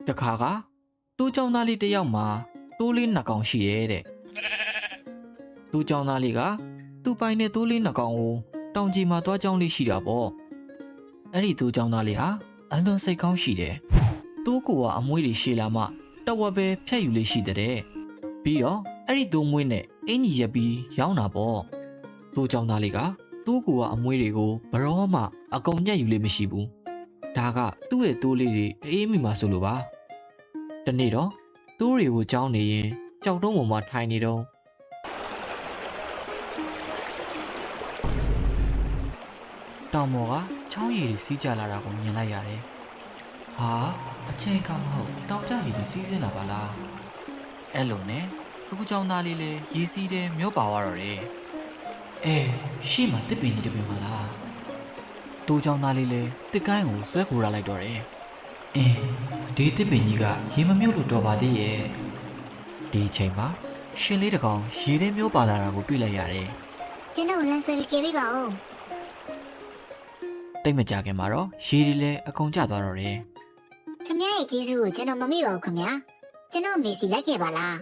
တခါကသူ့ကြောင့်သားလေးတစ်ယောက်မှာတိုးလေးနှစ်ကောင်ရှိရဲ့တဲ့သူ့ကြောင့်သားလေးကသူ့ပိုင်တဲ့တိုးလေးနှစ်ကောင်ကိုတောင်ကြီးမှာတွားကြောင်းလေးရှိတာပေါ့အဲ့ဒီသူ့ကြောင့်သားလေးဟာအလွန်စိတ်ကောင်းရှိတယ်သူ့ကိုကအမွှေးတွေရှည်လာမှတဝက်ပဲဖြတ်ယူလေးရှိတဲ့ပြီးတော့အဲ့ဒီသူ့မွေးနဲ့အင်ကြီးရက်ပြီးရောင်းတာပေါ့သူ့ကြောင့်သားလေးကသူ့ကိုကအမွှေးတွေကိုဘရောမှအကုန်ညက်ယူလေးမရှိဘူးဒါကသူ့ရဲ့တိုးလေးတွေအေးမိမှဆိုလို့ပါတနေ့တော့တိုးတွေကိုကြောင်းနေရင်ကြောက်တုံးပေါ်မှာထိုင်နေတော့တောင်ပေါ်ကချောင်းရည်တွေစီးကြလာတာကိုမြင်လိုက်ရတယ်ဟာအချိန်ကမဟုတ်တောင်ကျရည်တွေစီးစင်းလာပါလားအဲ့လိုနဲ့အခုကြောင်းသားလေးလည်းရေစီးတယ်မျိုးပါသွားတော့တယ်ရှေ့မှာတစ်ပင်ကြီးတစ်ပင်ပါလားတူကြောင်းသားလေးလည်းတစ်ကိုင်းကိုဆွဲခိုးရလိုက်တော့တယ်ဒီတစ်ပင်ကြီးကရေမမြုပ်လို့တော့ပါသေးရဲ့ဒီအချိန်မှာရှင်လေးတစ်ကောင်ရေထဲမျိုးပါလာတာကိုတွေ့လိုက်ရတယ်ကျွန်တော်လမ်းဆွဲပြီးကြည့်ပေးပါဦးတိတ်မကြခင်မှာတော့ရေတွေလည်းအကုန်ကျသွားတော့တယ်ခင်ဗျားရဲ့ကျေးဇူးကိုကျွန်တော်မမေ့ပါဘူးခင်ဗျာကျွန်တော်မေစီလိုက်ခဲ့ပါလား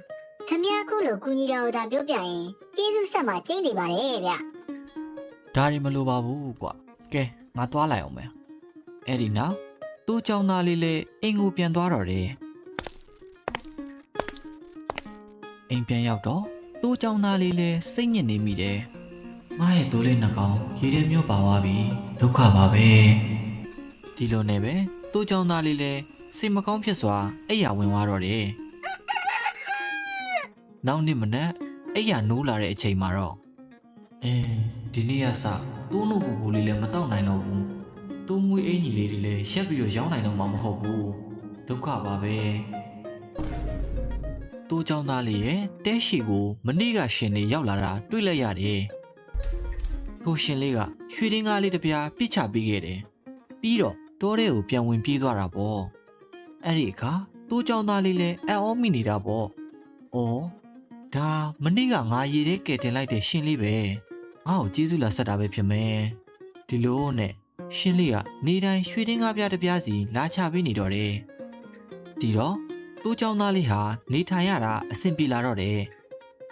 ခင်ဗျားအခုလိုကူညီတော်တာပြောပြရင်ကျေးဇူးဆက်မှာကျင်းနေပါတယ်ဗျဒါရီမလိုပါဘူးကွာကဲငါသွားလိုက်အောင်မယ်အဲ့ဒီနောက်သူ့ကြောင့်သားလေးလည်းအိမ်ကိုပြန်သွားတော့တယ်အိမ်ပြန်ရောက်တော့သူ့ကြောင့်သားလေးလည်းစိတ်ညစ်နေမိတယ်ငါရဲ့တိုးလေးနှစ်ကောင်ရေထဲမျိုးပါသွားပြီဒုက္ခပါပဲဒီလိုနဲ့ပဲသူ့ကြောင့်သားလေးလည်းစိတ်မကောင်းဖြစ်စွာအိပ်ယာဝင်သွားတော့တယ်နောက်နေ့မနက်အိပ်ယာနိုးလာတဲ့အချိန်မှာတော့ဒီနေ့ကစတိုးနုပူပူလေးလည်းမတောက်နိုင်တော့ဘူးတိုးမွေးအင်ကြီးလေးတွေလည်းရှက်ပြီးတော့ရောင်းနိုင်တော့မှမဟုတ်ဘူးဒုက္ခပါပဲတိုးเจ้าသားလေးရဲ့တဲရှိကိုမနေ့ကရှင်နေရောက်လာတာတွေ့လိုက်ရတယ်ထိုရှင်လေးကရွှေတင်းကားလေးတစ်ပြားပြစ်ချပေးခဲ့တယ်ပြီးတော့တောထဲကိုပြန်ဝင်ပြေးသွားတာပေါ့အဲ့ဒီအခါတိုးเจ้าသားလေးလည်းအံ့ဩမိနေတာပေါ့ဒါမနေ့ကငါရေထဲကယ်တင်လိုက်တဲ့ရှင်လေးပဲငါ့ကိုကျေးဇူးလာဆက်တာပဲဖြစ်မယ်ဒီလိုနဲ့ရှင်လေးကနေတိုင်းရွှေတင်းကားပြားတစ်ပြားစီလာချပေးနေတော့တယ်ဒီတော့သူ့เจ้าသားလေးဟာနေထိုင်ရတာအဆင်ပြေလာတော့တယ်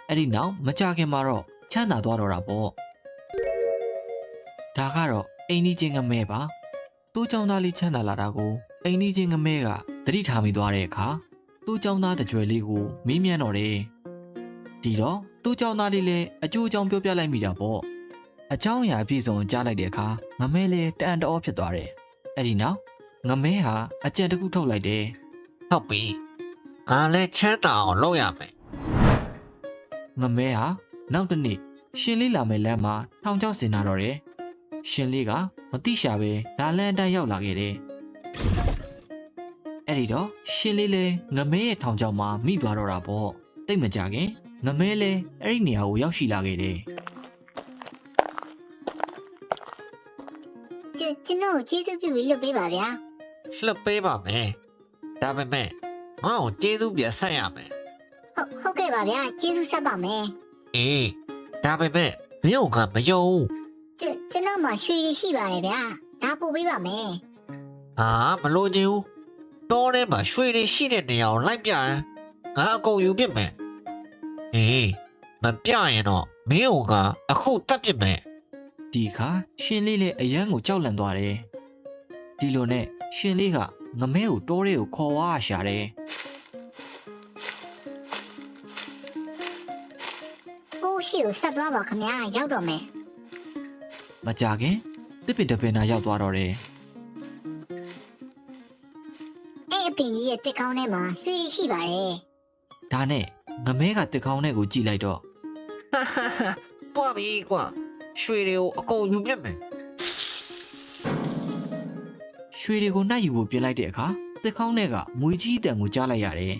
အဲ့ဒီနောက်မကြခင်မှာတော့ချမ်းသာသွားတော့တာပေါ့ဒါကတော့အိမ်ကြီးချင်းငမဲပါသူ့เจ้าသားလေးချမ်းသာလာတာကိုအိမ်ကြီးချင်းငမဲကသတိထားမိသွားတဲ့အခါသူ့เจ้าသားတကြွယ်လေးကိုမေးမြန်းတော့တယ်ဒီတော့သူ့เจ้าသားလေးလည်းအကျိုးအကြောင်းပြောပြလိုက်မိတာပေါ့အကြောင်းအရာအပြည့်စုံကြားလိုက်တဲ့အခါငမဲလည်းတန်တောဖြစ်သွားတယ်အဲ့ဒီနောက်ငမဲဟာအကြံတစ်ခုထုတ်လိုက်တယ်ဟုတ်ပြီငါလည်းချမ်းသာအောင်လုပ်ရမယ်ငမဲဟာနောက်တစ်နေ့ရှင်လေးလာမယ်လမ်းမှာထောင်ချောက်ဆင်လာတော့တယ်ရှင်လေးကမတိရှာပဲလာလန်းအတိုင်းရောက်လာခဲ့တယ်အဲ့ဒီတော့ရှင်လေးလည်းငမဲရဲ့ထောင်ချောက်မှာမိသွားတော့တာပေါ့တိတ်မကြခင်ငမဲလည်းအဲ့ဒီနေရာကိုရောက်ရှိလာခဲ့တယ်ကျွန်တော်ကျေးဇူးပြုပြီးလွတ်ပေးပါဗျာလွတ်ပေးပါမယ်ဒါပေမဲ့ငါ့ကိုကျေးဇူးပြဆက်ရမယ်ဟုတ်ကဲ့ပါဗျာကျေးဇူးဆက်ပါမယ်အေးဒါပေမဲ့မြို့ကမယုံကျွန်တော်မှရွှေရရှိပါတယ်ဗျာဒါပို့ပေးပါမယ်ဟာမလို့ချင်ဘူးတောထဲမှာရွှေတွေရှိတဲ့နေရာကိုလိုက်ပြရင်ငါအကုန်ယူပြစ်မယ်အေးမပြရင်တော့မင်းကအခုတက်ပြစ်မယ်ဒီခါရှင်လေးလည်းအရန်ကိုကြောက်လန့်သွားတယ်ဒီလိုနဲ့ရှင်လေးကငမဲကိုတောထဲကိုခေါ်ဝါရှာတယ်ရှိကိုဆက်သွားပါခင်ဗျာရောက်တော့မယ်မကြခင်တစ်ပင်တပင်နာရောက်သွားတော့တယ်အဲ့အပင်ကြီးရဲ့တစ်ကောင်းထဲမှာရွှေတွေရှိပါတယ်ဒါနဲ့ငမဲကတစ်ကောင်းထဲကိုကြည့်လိုက်တော့တွားပြီကွာရွှေတွေကိုအကုန်ယူပြစ်မယ်ရွှေတွေကိုနှိုက်ယူဖို့ပြင်လိုက်တဲ့အခါတစ်ကောင်းထဲကမွေကြီးတန်ကိုကြားလိုက်ရတယ်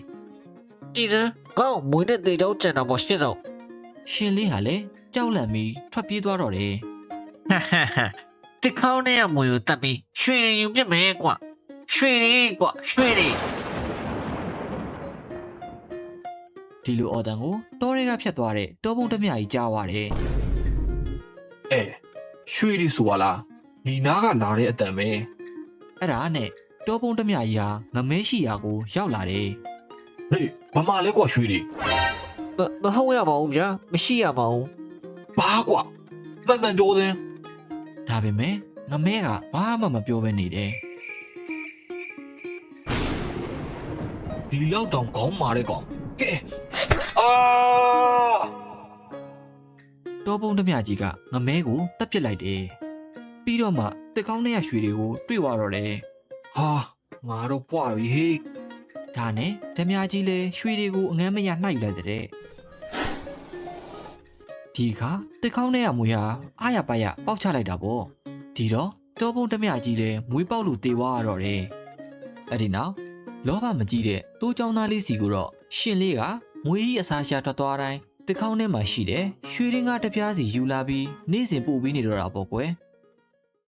ကြည်စမ်းကောင်းမွေနဲ့တေချောင်းကြံတော့ပေါ့ရှင်းဆုံးရှင်လေးဟာလည်းကြောက်လန့်ပြီးထွက်ပြေးသွားတော့တယ်တစ်ခေါင်းနဲ့မွေကိုတက်ပြီးရွှေတွေယူပြစ်မယ်ကွာရွှေတွေဒီလိုအော်တန်ကိုတောတွေကဖြတ်သွားတဲ့တောပုံတမျှကြီးကြားသွားတယ်ရွှေတွေဆိုပါလားဒီနားကလာတဲ့အတန်ပဲအဲ့ဒါနဲ့ တောပုံးတစ်မြကြီးဟာငမဲရှိရာကိုရောက်လာတယ် ဟေးဘာမှလဲကွာရွှေတွေ မဟုတ်ရပါဘူးဗျာမရှိရပါဘူး ဘာကွာမှန်မှန်ပြောသင်း ဒါပေမဲ့ငမဲကဘာမှမပြောဘဲနေတယ် ဒီလောက်တောင်ခေါင်းမာတဲ့ကောင်ကဲအာ တောပုံးတစ်မြကြီးကငမဲကိုတပ်ပစ်လိုက်တယ်ပြီးတော့မှတစ်ကောင်းတဲ့ရွှေတွေကိုတွေ့သွားတော့တယ် ဟာငါတော့ပွားပြီဟေး ဒါနဲ့ဓမြကြီးလည်းရွှေတွေကိုအငမ်းမရနှိုက်ယူလိုက်တဲ့ဒီခါတစ်ကောင်းတဲ့မွေဟာအားရပါရပေါက်ချလိုက်တာပေါ့ဒီတော့တောပုံးတစ်မြကြီးလည်းမွေးပေါက်လို့တေသွားရတော့တယ်အဲ့ဒီနောက်လောဘမကြီးတဲ့တိုးချောင်းသားလေးစီကိုတော့ရှင်လေးကမွေကြီးအစာရှာထွက်သွားတိုင်းတစ်ခေါင်းထဲမှာရှိတဲ့ရွှေရင်းကားတစ်ပြားစီယူလာပြီးနေ့စဉ်ပို့ပြီးနေတော့တာပေါ့ကွယ်